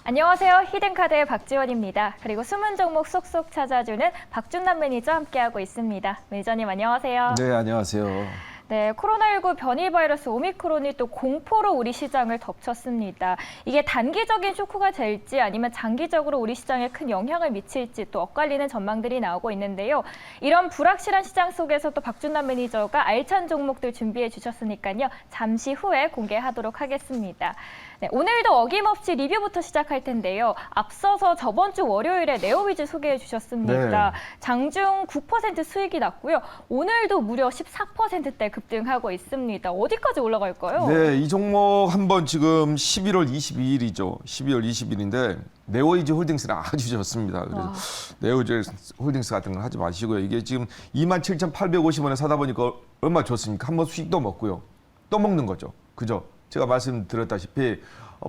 안녕하세요. 히든카드의 박지원입니다. 그리고 숨은 종목 쏙쏙 찾아주는 박준남 매니저 함께하고 있습니다. 매니저님 안녕하세요. 네, 안녕하세요. 네, 코로나19 변이 바이러스 오미크론이 또 공포로 우리 시장을 덮쳤습니다. 이게 단기적인 쇼크가 될지 아니면 장기적으로 우리 시장에 큰 영향을 미칠지 또 엇갈리는 전망들이 나오고 있는데요. 이런 불확실한 시장 속에서 또 박준남 매니저가 알찬 종목들 준비해 주셨으니까요. 잠시 후에 공개하도록 하겠습니다. 네, 오늘도 어김없이 리뷰부터 시작할 텐데요. 앞서서 저번 주 월요일에 네오위즈 소개해 주셨습니다. 네. 장중 9% 수익이 났고요. 오늘도 무려 14%대 급등하고 있습니다. 어디까지 올라갈까요? 네, 이 종목 한번 지금 11월 22일이죠. 12월 20일인데 네오위즈 홀딩스는 아주 좋습니다. 그래서 네오위즈 홀딩스 같은 건 하지 마시고요. 이게 지금 27,850원에 사다 보니까 얼마 좋습니까? 한번 수익도 먹고요. 또 먹는 거죠. 그죠? 제가 말씀드렸다시피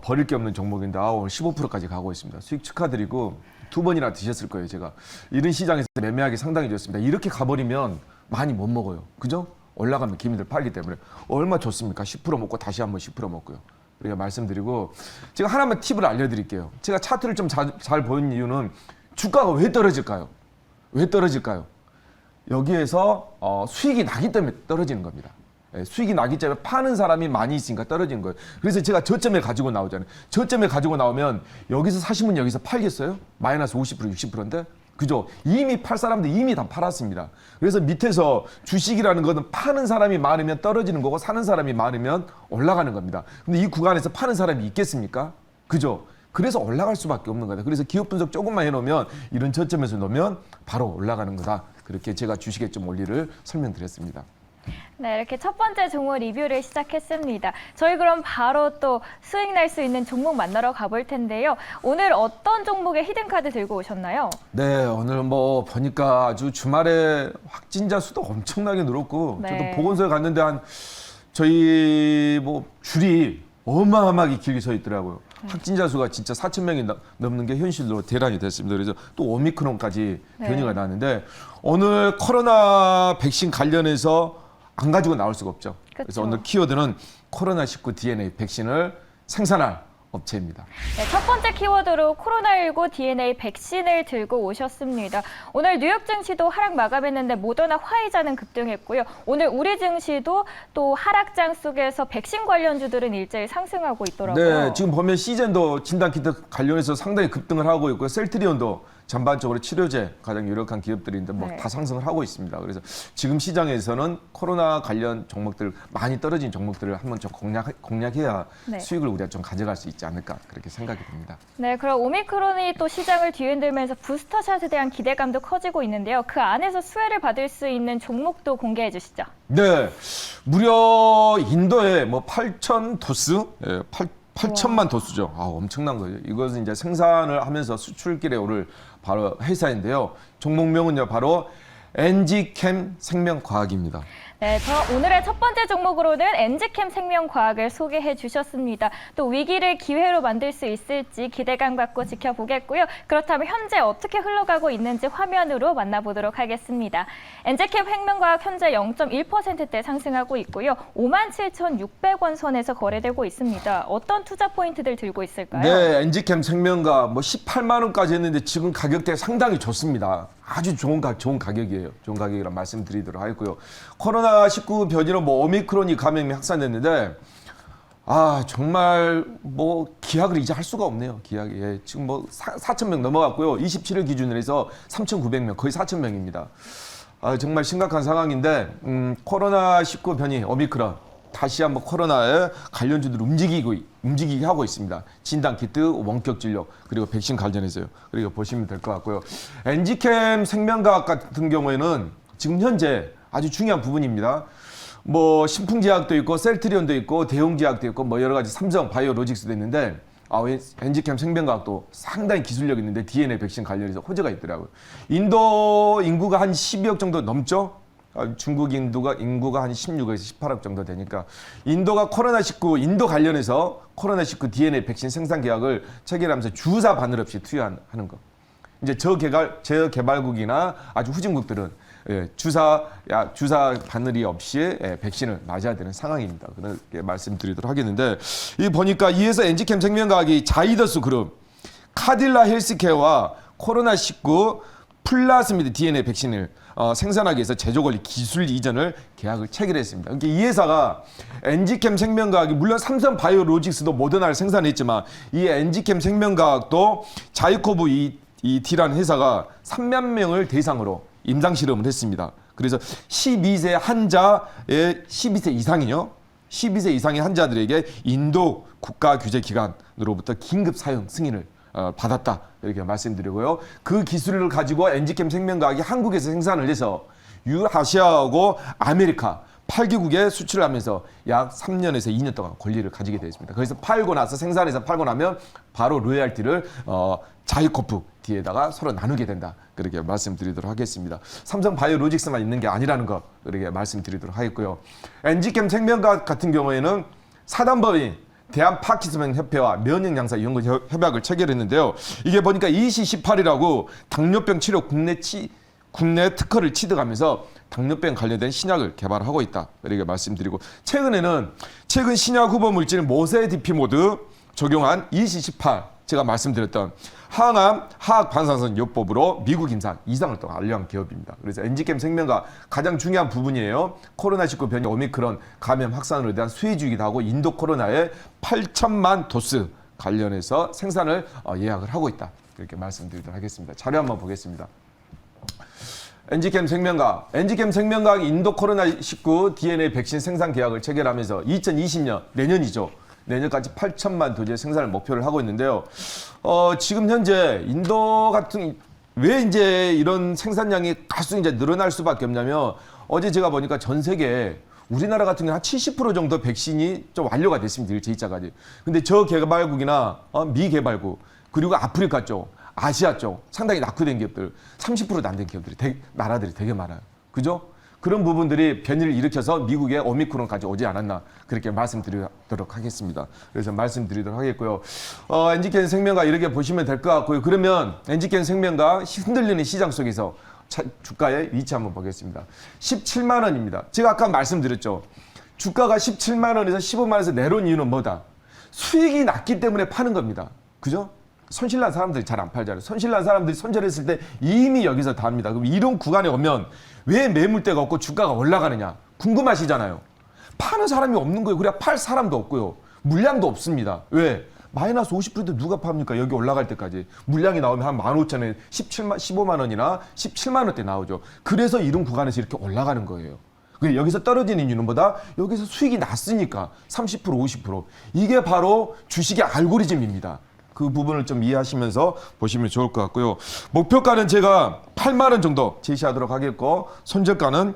버릴 게 없는 종목인데 오늘 15%까지 가고 있습니다. 수익 축하드리고 두 번이나 드셨을 거예요. 제가 이런 시장에서 매매하기 상당히 좋습니다. 이렇게 가버리면 많이 못 먹어요. 그죠? 올라가면 기민들 팔기 때문에 얼마 좋습니까? 10% 먹고 다시 한번 10% 먹고요. 그러니까 말씀드리고 제가 하나만 팁을 알려드릴게요. 제가 차트를 좀 잘 보인 이유는 주가가 왜 떨어질까요? 왜 떨어질까요? 여기에서 수익이 나기 때문에 떨어지는 겁니다. 수익이 나기 때문에 파는 사람이 많이 있으니까 떨어지는 거예요. 그래서 제가 저점에 가지고 나오잖아요. 저점에 가지고 나오면 여기서 사시면 여기서 팔겠어요? 마이너스 50%, 60%인데? 그죠? 이미 팔 사람들 이미 다 팔았습니다. 그래서 밑에서 주식이라는 것은 파는 사람이 많으면 떨어지는 거고 사는 사람이 많으면 올라가는 겁니다. 근데 이 구간에서 파는 사람이 있겠습니까? 그죠? 그래서 올라갈 수밖에 없는 거다. 그래서 기업 분석 조금만 해놓으면 이런 저점에서 놓으면 바로 올라가는 거다. 그렇게 제가 주식의 좀 원리를 설명드렸습니다. 네, 이렇게 첫 번째 종목 리뷰를 시작했습니다. 저희 그럼 바로 또 수익 날 수 있는 종목 만나러 가볼 텐데요. 오늘 어떤 종목의 히든카드 들고 오셨나요? 네, 오늘 뭐 보니까 아주 주말에 확진자 수도 엄청나게 늘었고 네. 저도 보건소에 갔는데 저희 뭐 줄이 어마어마하게 길게 서 있더라고요. 확진자 수가 진짜 4,000명이 넘는 게 현실로 대란이 됐습니다. 그래서 또 오미크론까지 변이가 났는데 오늘 코로나 백신 관련해서 안 가지고 나올 수가 없죠. 그쵸. 그래서 오늘 키워드는 코로나19 DNA 백신을 생산할 업체입니다. 네, 첫 번째 키워드로 코로나19 DNA 백신을 들고 오셨습니다. 오늘 뉴욕 증시도 하락 마감했는데 모더나 화이자는 급등했고요. 오늘 우리 증시도 또 하락장 속에서 백신 관련주들은 일제히 상승하고 있더라고요. 네, 지금 보면 시젠도 진단키트 관련해서 상당히 급등을 하고 있고요. 셀트리온도 전반적으로 치료제 가장 유력한 기업들인데 뭐 다 상승을 하고 있습니다. 그래서 지금 시장에서는 코로나 관련 종목들 많이 떨어진 종목들을 한번 좀 공략해야 수익을 우리가 좀 가져갈 수 있지 않을까 그렇게 생각이 듭니다. 네, 그럼 오미크론이 또 시장을 뒤흔들면서 부스터샷에 대한 기대감도 커지고 있는데요. 그 안에서 수혜를 받을 수 있는 종목도 공개해 주시죠. 네, 무려 인도에 뭐 8,000 도스, 8천만 도수죠. 엄청난 거죠. 이것은 이제 생산을 하면서 수출길에 오를 바로 회사인데요. 종목명은요, 바로 엔지캠 생명과학입니다. 네, 오늘의 첫 번째 종목으로는 엔지캠 생명과학을 소개해 주셨습니다. 또 위기를 기회로 만들 수 있을지 기대감 갖고 지켜보겠고요. 그렇다면 현재 어떻게 흘러가고 있는지 화면으로 만나보도록 하겠습니다. 엔지캠 생명과학 현재 0.1%대 상승하고 있고요. 57,600원 선에서 거래되고 있습니다. 어떤 투자 포인트들 들고 있을까요? 네, 엔지캠 생명과학 뭐 18만 원까지 했는데 지금 가격대 상당히 좋습니다. 아주 좋은 가격이에요. 좋은 가격이라 말씀드리도록 하겠고요. 코로나19 변이로 뭐 오미크론이 감염이 확산됐는데 정말 뭐 기약을 이제 할 수가 없네요. 기약이 지금 뭐 4,000명 넘어갔고요. 27일 기준으로 해서 3,900명 거의 4,000명입니다. 정말 심각한 상황인데 코로나19 변이 오미크론 다시 한번 코로나에 관련주들을 움직이게 하고 있습니다. 진단키트, 원격진료, 그리고 백신 관련해서요. 그리고 보시면 될 것 같고요. 엔지캠 생명과학 같은 경우에는 지금 현재 아주 중요한 부분입니다. 뭐 신풍제약도 있고 셀트리온도 있고 대웅제약도 있고 뭐 여러 가지 삼성 바이오로직스도 있는데 엔지캠 생명과학도 상당히 기술력 있는데 DNA 백신 관련해서 호재가 있더라고요. 인도 인구가 한 12억 정도 넘죠? 중국 인구가 한 16에서 18억 정도 되니까 인도가 코로나19 인도 관련해서 코로나19 DNA 백신 생산 계약을 체결하면서 주사 바늘 없이 투여하는 거. 이제 저개발국이나 아주 후진국들은 주사 바늘이 없이 백신을 맞아야 되는 상황입니다. 그렇게 말씀드리도록 하겠는데 이 보니까 이에서 엔지캠 생명과학이 자이더스 그룹 카딜라 헬스케어와 코로나19 플라스미드 DNA 백신을 생산하기 위해서 제조 권리 기술 이전을 계약을 체결했습니다. 그러니까 이 회사가 엔지캠 생명과학이 물론 삼성 바이오로직스도 모더나를 생산했지만 이 엔지캠 생명과학도 자이코브 이 D라는 회사가 3만 명을 대상으로 임상 실험을 했습니다. 그래서 12세 환자의 12세 이상이요. 12세 이상의 환자들에게 인도 국가규제기관으로부터 긴급 사용 승인을 받았다 이렇게 말씀드리고요. 그 기술을 가지고 엔지캠 생명과학이 한국에서 생산을 해서 유라시아하고 아메리카 8개국에 수출을 하면서 약 3년에서 2년 동안 권리를 가지게 되었습니다. 그래서 팔고 나서 생산해서 팔고 나면 바로 로열티를 자이코프 뒤에다가 서로 나누게 된다. 그렇게 말씀드리도록 하겠습니다. 삼성 바이오로직스만 있는 게 아니라는 거 그렇게 말씀드리도록 하겠고요. 엔지캠 생명과학 같은 경우에는 사단법인 대한 파킨슨 협회와 면역양사 연구 협약을 체결했는데요. 이게 보니까 2018이라고 당뇨병 치료 국내 특허를 취득하면서 당뇨병 관련된 신약을 개발하고 있다. 이렇게 말씀드리고 최근 신약 후보 물질 모세디피모드 적용한 2018 제가 말씀드렸던 항암 화학 반상선 요법으로 미국 임상 2상을 또 완료한 기업입니다. 그래서 엔지캠 생명과 가장 중요한 부분이에요. 코로나19 변이 오미크론 감염 확산으로 대한 수혜주이기도 하고 인도 코로나의 8천만 도스 관련해서 생산을 예약을 하고 있다. 이렇게 말씀드리도록 하겠습니다. 자료 한번 보겠습니다. 엔지캠 생명과학 인도 코로나19 DNA 백신 생산 계약을 체결하면서 2020년 내년이죠. 내년까지 8천만 도제 생산을 목표를 하고 있는데요. 지금 현재 인도 같은 왜 이제 이런 생산량이 갈수록 이제 늘어날 수밖에 없냐면 어제 제가 보니까 전 세계 우리나라 같은 경우는 한 70% 정도 백신이 좀 완료가 됐습니다. 1차2차까지. 근데 저개발국이나 미개발국 그리고 아프리카 쪽, 아시아 쪽 상당히 낙후된 기업들 30%도 안 된 기업들이 나라들이 되게 많아요. 그죠? 그런 부분들이 변이를 일으켜서 미국의 오미크론까지 오지 않았나 그렇게 말씀드리도록 하겠습니다. 그래서 말씀드리도록 하겠고요. 엔지캠 생명과 이렇게 보시면 될 것 같고요. 그러면 엔지캠 생명과 흔들리는 시장 속에서 주가의 위치 한번 보겠습니다. 17만 원입니다. 제가 아까 말씀드렸죠. 주가가 17만 원에서 15만 원에서 내려온 이유는 뭐다? 수익이 낮기 때문에 파는 겁니다. 그죠? 손실난 사람들이 잘 안 팔잖아요. 손실난 사람들이 손절했을 때 이미 여기서 다 합니다. 그럼 이런 구간에 오면 왜 매물대가 없고 주가가 올라가느냐 궁금하시잖아요. 파는 사람이 없는 거예요. 그래야 팔 사람도 없고요. 물량도 없습니다. 왜? 마이너스 50%도 누가 팝니까? 여기 올라갈 때까지. 물량이 나오면 한 15,000원, 15만 원이나 17만 원대 나오죠. 그래서 이런 구간에서 이렇게 올라가는 거예요. 여기서 떨어지는 이유는 뭐다? 여기서 수익이 났으니까 30%, 50%. 이게 바로 주식의 알고리즘입니다. 그 부분을 좀 이해하시면서 보시면 좋을 것 같고요. 목표가는 제가 8만 원 정도 제시하도록 하겠고 손절가는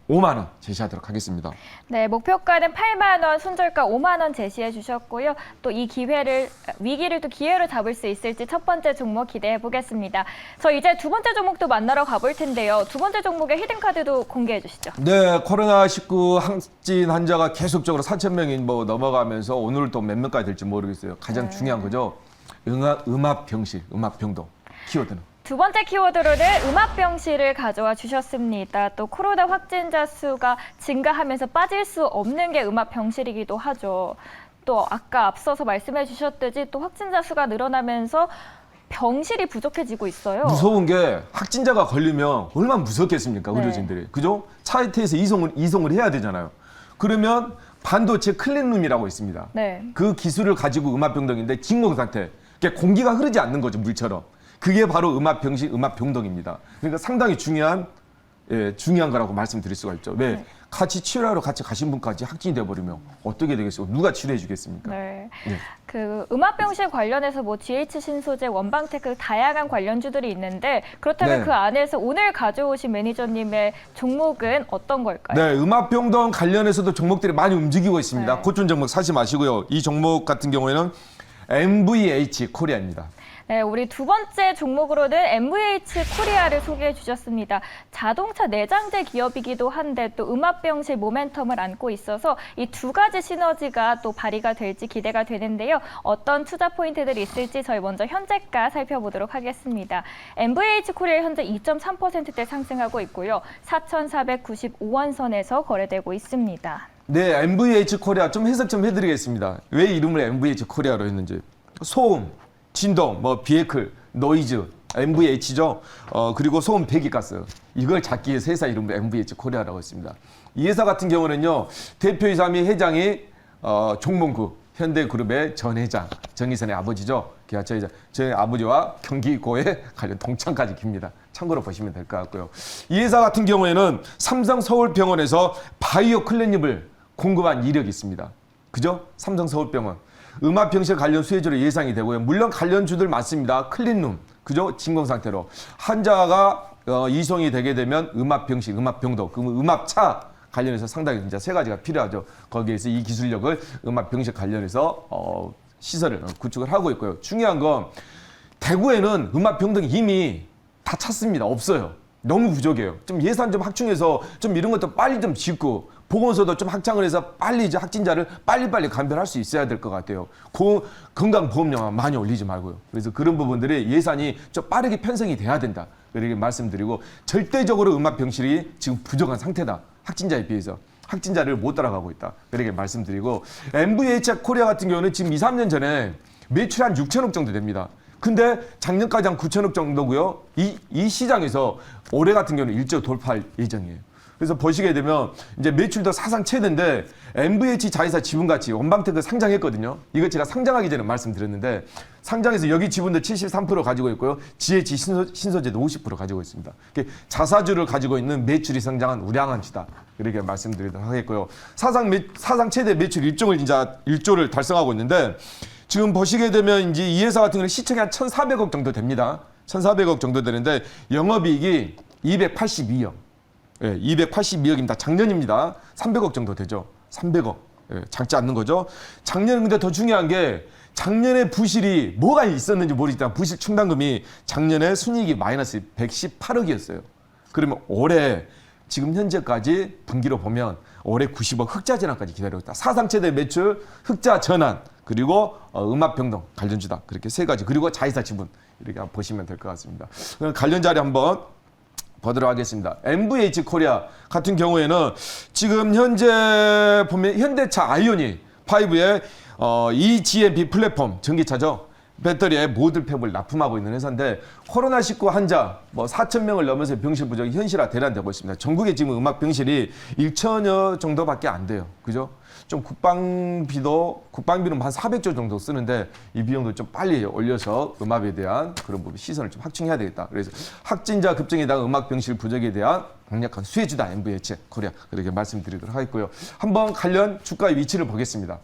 5만 원 제시하도록 하겠습니다. 네, 목표가는 8만 원, 손절가 5만 원 제시해 주셨고요. 또 이 위기를 또 기회로 잡을 수 있을지 첫 번째 종목 기대해 보겠습니다. 저 이제 두 번째 종목도 만나러 가볼 텐데요. 두 번째 종목의 히든카드도 공개해 주시죠. 네, 코로나19 확진 환자가 계속적으로 4,000명이 넘어가면서 오늘 또 몇 명까지 될지 모르겠어요. 가장 중요한 거죠. 음압병실, 음압병동 키워드는. 두 번째 키워드로는 음압병실을 가져와 주셨습니다. 또 코로나 확진자 수가 증가하면서 빠질 수 없는 게 음압병실이기도 하죠. 또 아까 앞서서 말씀해 주셨듯이 또 확진자 수가 늘어나면서 병실이 부족해지고 있어요. 무서운 게 확진자가 걸리면 얼마나 무섭겠습니까, 의료진들이. 그죠? 차에 태워서 이송을 해야 되잖아요. 그러면 반도체 클린룸이라고 있습니다. 네. 그 기술을 가지고 음압병동인데 진공 상태, 그러니까 공기가 흐르지 않는 거죠, 물처럼. 그게 바로 음압병실, 음압병동입니다. 그러니까 상당히 중요한 거라고 말씀드릴 수가 있죠. 왜? 네. 같이 치료하러 같이 가신 분까지 확진이 돼버리면 어떻게 되겠어요? 누가 치료해 주겠습니까? 네. 네. 그 음압병실 관련해서 GH 신소재, 원방테크 다양한 관련주들이 있는데 그렇다면 네. 그 안에서 오늘 가져오신 매니저님의 종목은 어떤 걸까요? 네, 음압병동 관련해서도 종목들이 많이 움직이고 있습니다. 네. 고점 종목 사지 마시고요. 이 종목 같은 경우에는 MVH 코리아입니다. 네, 우리 두 번째 종목으로는 MVH 코리아를 소개해 주셨습니다. 자동차 내장재 기업이기도 한데 또 음압병실 모멘텀을 안고 있어서 이 두 가지 시너지가 또 발휘가 될지 기대가 되는데요. 어떤 투자 포인트들이 있을지 저희 먼저 현재가 살펴보도록 하겠습니다. MVH 코리아 현재 2.3%대 상승하고 있고요. 4,495원 선에서 거래되고 있습니다. 네, MVH 코리아 좀 해석 좀 해드리겠습니다. 왜 이름을 MVH 코리아로 했는지. 소음, 진동, 뭐 비에클, 노이즈, MVH죠. 그리고 소음 배기가스. 이걸 잡기 위해서 회사 이름으로 MVH 코리아라고 했습니다. 이 회사 같은 경우는요. 대표이사 및 회장이 종몽구 현대그룹의 전 회장, 정의선의 아버지죠. 기아차 회장. 저희 아버지와 경기고에 관련 동창까지 깁니다. 참고로 보시면 될 것 같고요. 이 회사 같은 경우에는 삼성 서울병원에서 바이오 클리닉을 공급한 이력이 있습니다. 그죠? 삼성 서울병원. 음압병실 관련 수혜주로 예상이 되고요. 물론 관련주들 많습니다. 클린룸, 그죠? 진공 상태로. 환자가 이송이 되게 되면 음압병실, 음압병도, 그 음압차 관련해서 상당히 진짜 세 가지가 필요하죠. 거기에서 이 기술력을 음압병실 관련해서 시설을 구축을 하고 있고요. 중요한 건 대구에는 음압병동이 이미 다 찼습니다. 없어요. 너무 부족해요. 좀 예산 좀 확충해서 좀 이런 것도 빨리 좀 짓고 보건소도 좀 확장을 해서 빨리 이제 확진자를 빨리빨리 감별할 수 있어야 될 것 같아요. 건강보험료만 많이 올리지 말고요. 그래서 그런 부분들이 예산이 좀 빠르게 편성이 돼야 된다. 이렇게 말씀드리고 절대적으로 음압병실이 지금 부족한 상태다. 확진자에 비해서. 확진자를 못 따라가고 있다. 이렇게 말씀드리고 MVH 코리아 같은 경우는 지금 2, 3년 전에 매출 한 6천억 정도 됩니다. 근데 작년까지 한 9천억 정도고요. 이 시장에서 올해 같은 경우는 1조 돌파할 예정이에요. 그래서 보시게 되면 이제 매출도 사상 최대인데 MVH 자회사 지분가치 원방테크 상장했거든요. 이거 제가 상장하기 전에 말씀드렸는데 상장해서 여기 지분도 73% 가지고 있고요. GH 신소재도 50% 가지고 있습니다. 자사주를 가지고 있는 매출이 성장한 우량한 주다. 이렇게 말씀드리도록 하겠고요. 사상 최대 매출 1조를 달성하고 있는데 지금 보시게 되면 이제 이 회사 같은 경우는 시총이 한 1,400억 정도 됩니다. 1,400억 정도 되는데 영업이익이 282억. 예, 282억입니다. 작년입니다. 300억 정도 되죠. 300억. 예, 작지 않는 거죠. 작년은 근데 더 중요한 게 작년에 부실이 뭐가 있었는지 모르겠지만 부실 충당금이 작년에 순이익이 마이너스 118억이었어요. 그러면 올해 지금 현재까지 분기로 보면 올해 90억 흑자 전환까지 기다리고 있다. 사상 최대 매출, 흑자 전환, 그리고 음압병동 관련주다. 그렇게 세 가지. 그리고 자회사 지분 이렇게 보시면 될 것 같습니다. 관련 자료 한번 보도록 하겠습니다. MVH 코리아 같은 경우에는 지금 현재 보면 현대차 아이오닉 5의 eGMP 플랫폼 전기차죠. 배터리에 모듈 팩을 납품하고 있는 회사인데 코로나19 환자 4,000명을 넘어서 병실 부족이 현실화 대란되고 있습니다. 전국에 지금 음압 병실이 1천여 정도밖에 안 돼요. 그죠? 좀 국방비는 한 400조 정도 쓰는데 이 비용도 좀 빨리 올려서 음압에 대한 그런 부분 시선을 좀 확충해야 되겠다. 그래서 확진자 급증에다가 음압 병실 부족에 대한 강력한 수혜주다 MVH 코리아 그렇게 말씀드리도록 하겠고요. 한번 관련 주가의 위치를 보겠습니다.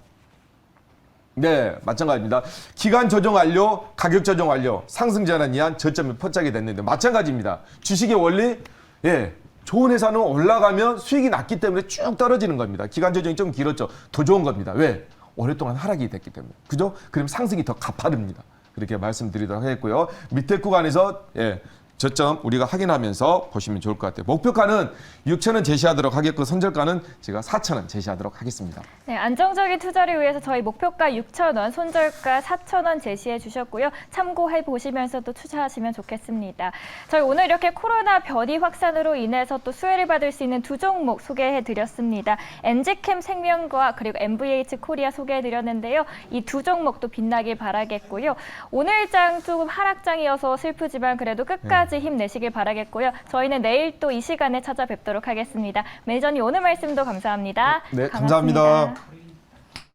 네, 마찬가지입니다. 기간 조정 완료, 가격 조정 완료, 상승 전환 이한 저점이 포착이 됐는데 마찬가지입니다. 주식의 원리, 예, 좋은 회사는 올라가면 수익이 낮기 때문에 쭉 떨어지는 겁니다. 기간 조정이 좀 길었죠. 더 좋은 겁니다. 왜? 오랫동안 하락이 됐기 때문에. 그죠? 그럼 상승이 더 가파릅니다. 그렇게 말씀드리도록 하겠고요. 밑에 구간에서 예, 저점 우리가 확인하면서 보시면 좋을 것 같아요. 목표가는 6,000원 제시하도록 하겠고 손절가는 제가 4,000원 제시하도록 하겠습니다. 네, 안정적인 투자를 위해서 저희 목표가 6,000원, 손절가 4,000원 제시해 주셨고요. 참고해 보시면서 또 투자하시면 좋겠습니다. 저희 오늘 이렇게 코로나 변이 확산으로 인해서 또 수혜를 받을 수 있는 두 종목 소개해 드렸습니다. 엔지캠 생명과 그리고 MVH 코리아 소개해 드렸는데요. 이 두 종목도 빛나길 바라겠고요. 오늘 장 조금 하락장이어서 슬프지만 그래도 끝까지 힘내시길 바라겠고요. 저희는 내일 또 이 시간에 찾아뵙도록 하겠습니다. 매니저님 오늘 말씀도 감사합니다. 네, 감사합니다.